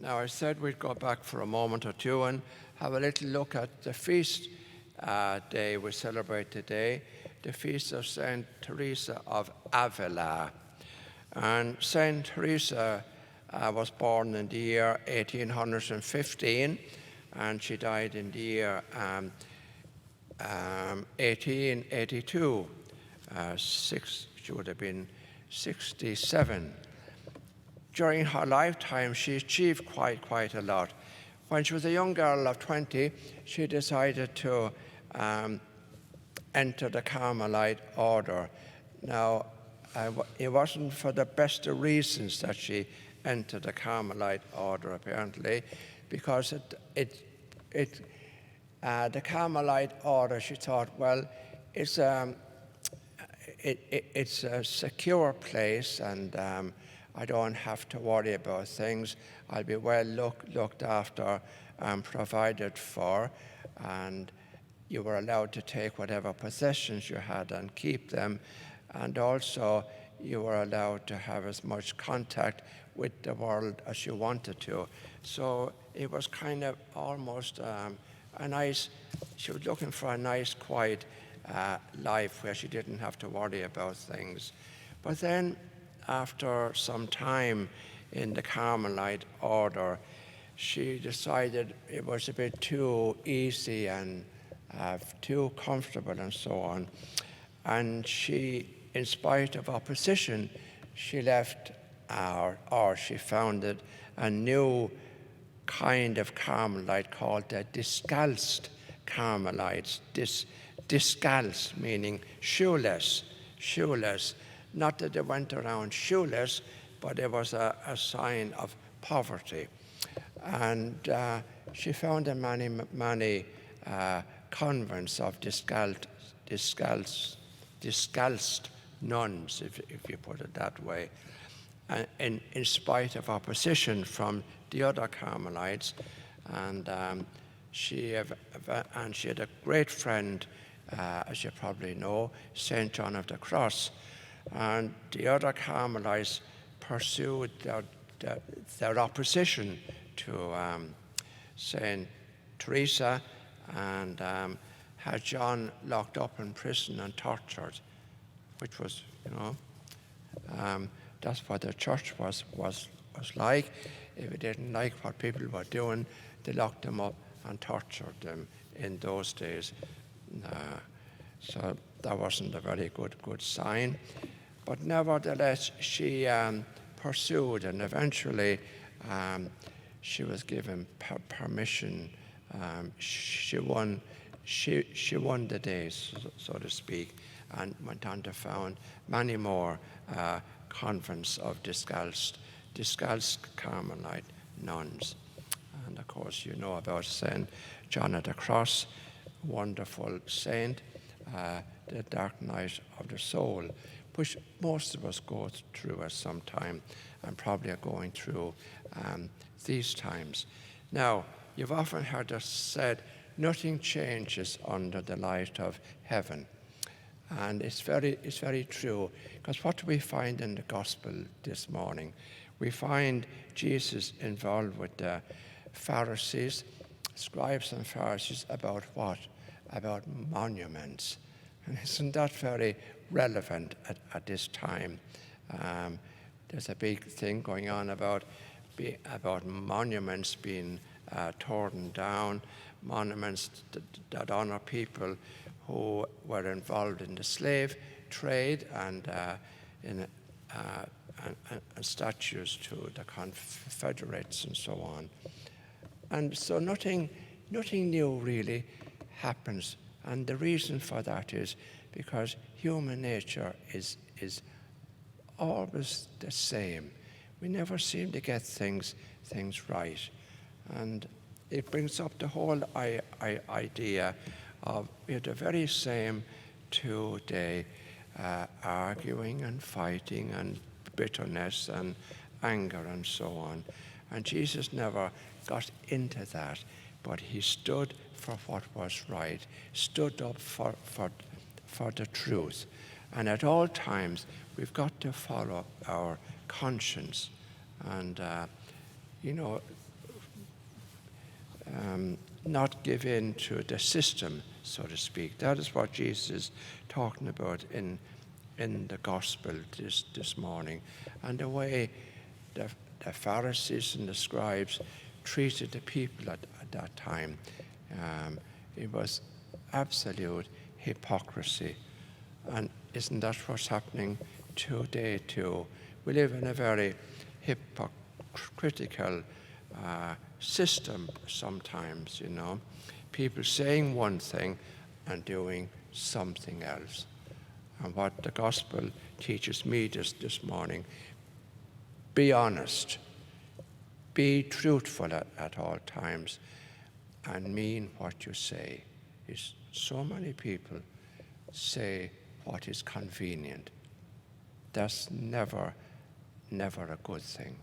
Now, I said we'd go back for a moment or two and have a little look at the feast day we celebrate today, the feast of Saint Teresa of Avila. And Saint Teresa was born in the year 1815, and she died in the year 1882. She would have been 67. During her lifetime, she achieved quite a lot. When she was a young girl of 20, she decided to enter the Carmelite order. Now, it wasn't for the best of reasons that she entered the Carmelite order, apparently, because the Carmelite order, she thought, well, it's a secure place, and I don't have to worry about things. I'll be well looked after and provided for, and you were allowed to take whatever possessions you had and keep them, and also you were allowed to have as much contact with the world as you wanted to. So it was kind of almost she was looking for a nice, quiet life where she didn't have to worry about things. But then, after some time in the Carmelite order, she decided it was a bit too easy and too comfortable and so on. And she, in spite of opposition, she left or she founded a new kind of Carmelite called the Discalced Carmelites. Discalced meaning shoeless. Not that they went around shoeless, but it was a sign of poverty. And she founded many convents of discalced nuns, if you put it that way, and in spite of opposition from the other Carmelites. And she had a great friend, as you probably know, St. John of the Cross. And the other Carmelites pursued their opposition to St. Teresa and had John locked up in prison and tortured, which was, that's what the church was like. If they didn't like what people were doing, they locked them up and tortured them in those days. So that wasn't a very good sign. But nevertheless, she pursued, and eventually she was given permission. She won the day, so to speak, and went on to found many more convents of discalced Carmelite nuns. And of course, you know about St. John of the Cross, wonderful saint, the dark night of the soul, which most of us go through at some time and probably are going through these times. Now, you've often heard us said, nothing changes under the light of heaven. And it's very true, because what do we find in the gospel this morning? We find Jesus involved with the Pharisees, scribes and Pharisees, about what? About monuments. And isn't that very relevant at this time? There's a big thing going on about monuments being torn down, monuments that honor people who were involved in the slave trade and statues to the Confederates and so on. And so nothing new really happens. And the reason for that is because human nature is always the same. We never seem to get things right. And it brings up the whole idea of we're the very same today, arguing and fighting and bitterness and anger and so on. And Jesus never got into that, but he stood for what was right, stood up for the truth. And at all times, we've got to follow our conscience. And, not give in to the system, so to speak. That is what Jesus is talking about in the gospel this morning. And the way the Pharisees and the scribes treated the people at that time, it was absolute hypocrisy. And isn't that what's happening today too? We live in a very hypocritical system sometimes, you know. People saying one thing and doing something else. And what the gospel teaches me this morning, be honest, be truthful at all times, and mean what you say. So many people say what is convenient. That's never a good thing.